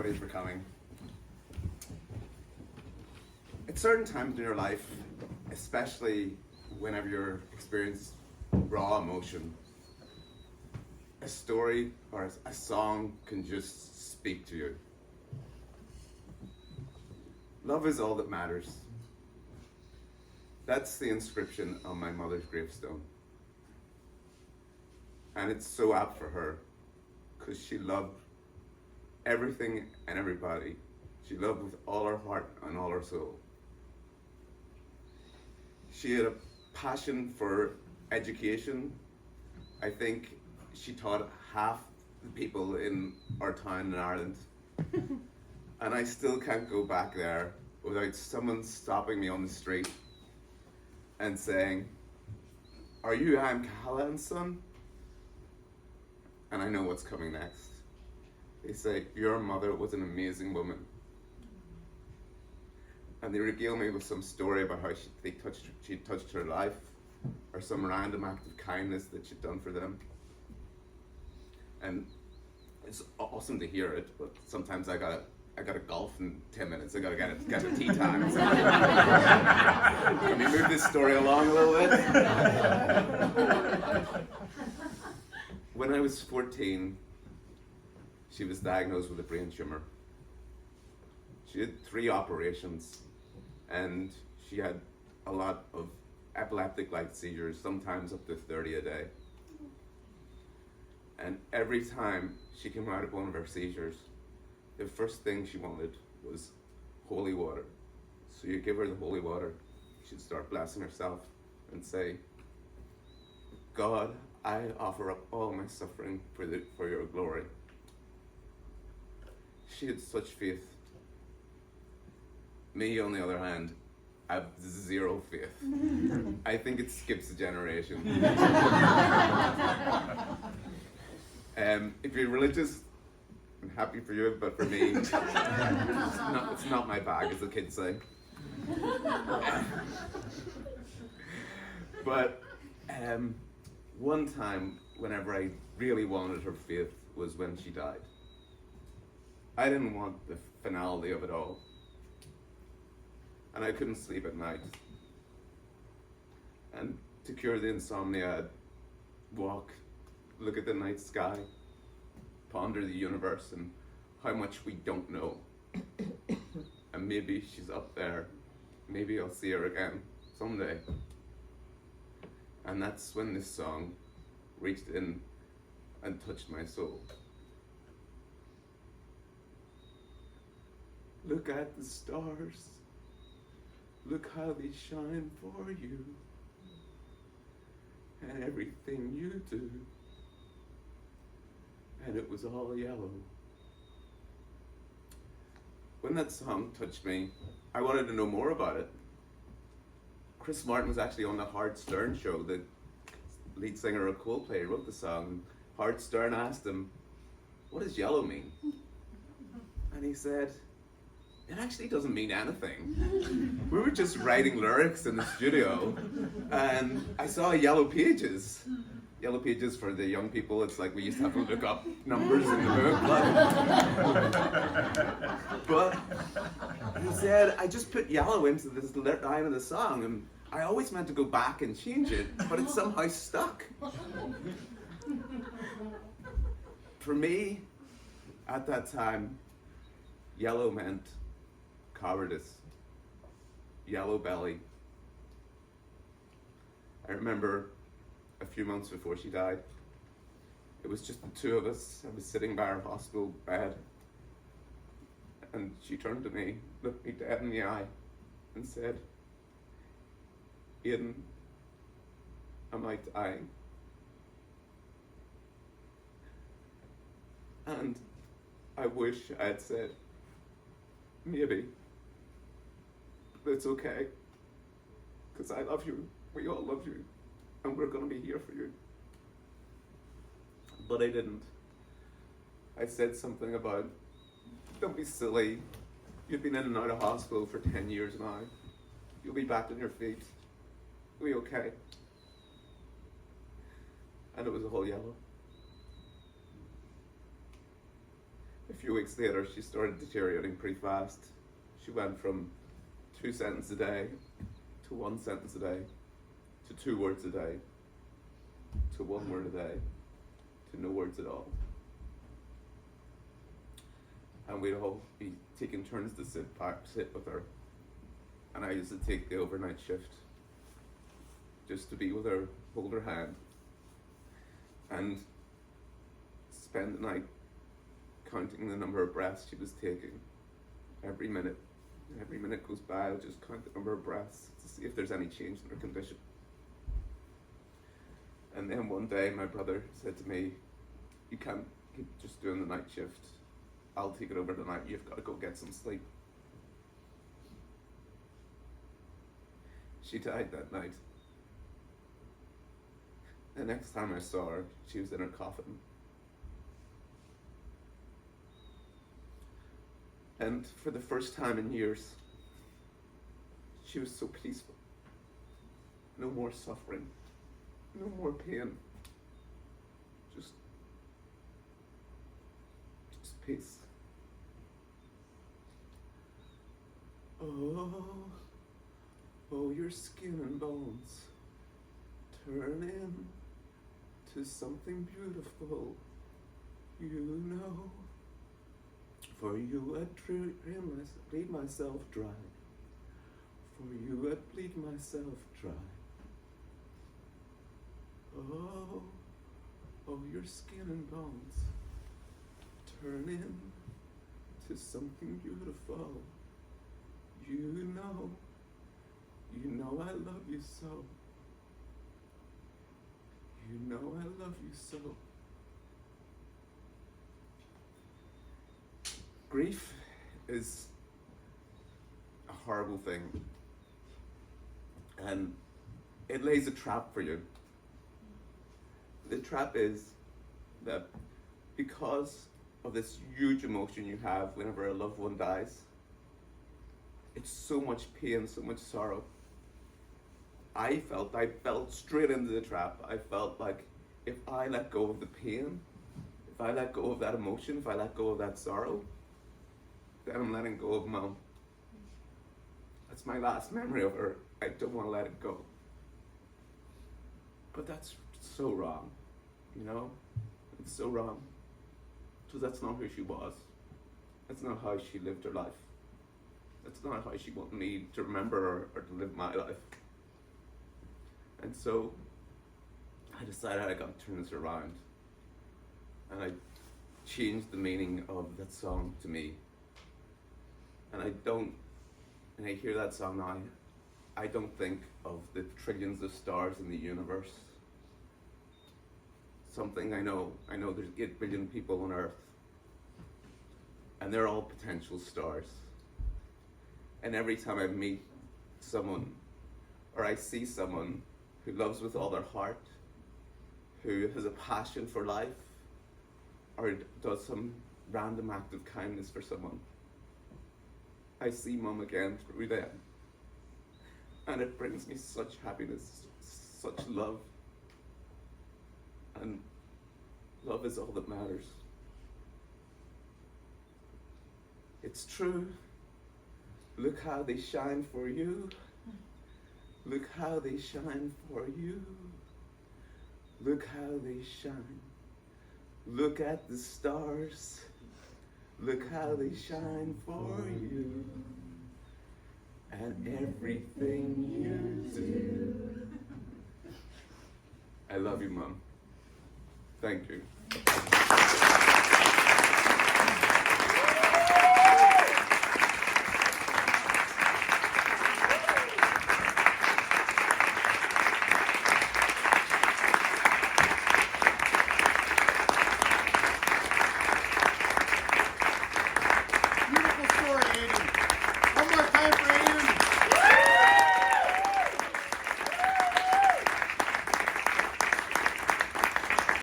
everybody for coming. At certain times in your life, especially whenever you're experiencing raw emotion, a story or a song can just speak to you. Love is all that matters. That's the inscription on my mother's gravestone. And it's so apt for her, because she loved everything and everybody. She loved with all her heart and all her soul. She had a passion for education. I think she taught half the people in our town in Ireland. And I still can't go back there without someone stopping me on the street and saying, "Are you Anne Callahan's son?" And I know what's coming next. They say, "Your mother was an amazing woman." And they regale me with some story about how she touched her life, or some random act of kindness that she'd done for them. And it's awesome to hear it, but sometimes I gotta golf in 10 minutes. I gotta get to tea time. Can we move this story along a little bit? When I was 14, she was diagnosed with a brain tumor. She had 3 operations, and she had a lot of epileptic-like seizures, sometimes up to 30 a day. And every time she came out of one of her seizures, the first thing she wanted was holy water. So you give her the holy water, she'd start blessing herself and say, "God, I offer up all my suffering for your glory." She had such faith. Me, on the other hand, I have 0 faith. I think it skips a generation. If you're religious, I'm happy for you, but for me, it's not my bag, as the kids say. But one time, whenever I really wanted her faith, was when she died. I didn't want the finality of it all. And I couldn't sleep at night. And to cure the insomnia, I'd walk, look at the night sky, ponder the universe and how much we don't know. And maybe she's up there. Maybe I'll see her again someday. And that's when this song reached in and touched my soul. Look at the stars. Look how they shine for you. And everything you do. And it was all yellow. When that song touched me, I wanted to know more about it. Chris Martin was actually on the Howard Stern show. The lead singer of Coldplay wrote the song. Howard Stern asked him, "What does yellow mean?" And he said, "It actually doesn't mean anything." We were just writing lyrics in the studio, and I saw yellow pages. Yellow pages, for the young people, it's like we used to have to look up numbers in the book. But he said, "I just put yellow into this line of the song, and I always meant to go back and change it, but it somehow stuck." For me, at that time, yellow meant cowardice, yellow belly. I remember a few months before she died, it was just the 2 of us. I was sitting by her hospital bed, and she turned to me, looked me dead in the eye, and said, "Aidan, am I dying?" And I wish I had said, "Maybe, but it's okay, because I love you, we all love you, and we're going to be here for you." But I didn't. I said something about, "Don't be silly. You've been in and out of hospital for 10 years now. You'll be back on your feet. You'll be okay." And it was all yellow. A few weeks later, she started deteriorating pretty fast. She went from 2 sentences a day to 1 sentence a day to 2 words a day to 1 word a day to no words at all. And we'd all be taking turns to sit with her. And I used to take the overnight shift just to be with her, hold her hand, and spend the night counting the number of breaths she was taking. Every minute goes by, I'll just count the number of breaths to see if there's any change in her condition. And then one day my brother said to me, you can't keep just doing the night shift. I'll take it over tonight, you've got to go get some sleep. She died that night. The next time I saw her, she was in her coffin. And for the first time in years, she was so peaceful. No more suffering, no more pain. Just peace. Oh, your skin and bones turn into something beautiful, you know. For you I'd bleed myself dry. For you I'd bleed myself dry. Oh, your skin and bones turn into something beautiful. You know I love you so. You know I love you so. Grief is a horrible thing, and it lays a trap for you. The trap is that because of this huge emotion you have whenever a loved one dies, it's so much pain, so much sorrow. I felt straight into the trap. I felt like if I let go of the pain, if I let go of that emotion, if I let go of that sorrow, then I'm letting go of Mom. That's my last memory of her. I don't want to let it go. But that's so wrong, you know? It's so wrong. Because that's not who she was. That's not how she lived her life. That's not how she wanted me to remember her or to live my life. And so I decided I got to turn this around. And I changed the meaning of that song to me. And I hear that song now, I don't think of the trillions of stars in the universe. Something I know there's 8 billion people on Earth. And they're all potential stars. And every time I meet someone, or I see someone who loves with all their heart, who has a passion for life, or does some random act of kindness for someone, I see Mum again through them. And it brings me such happiness, such love. And love is all that matters. It's true. Look how they shine for you. Look how they shine for you. Look how they shine. Look at the stars. Look how they shine for you. And everything you do. I love you, Mom. Thank you.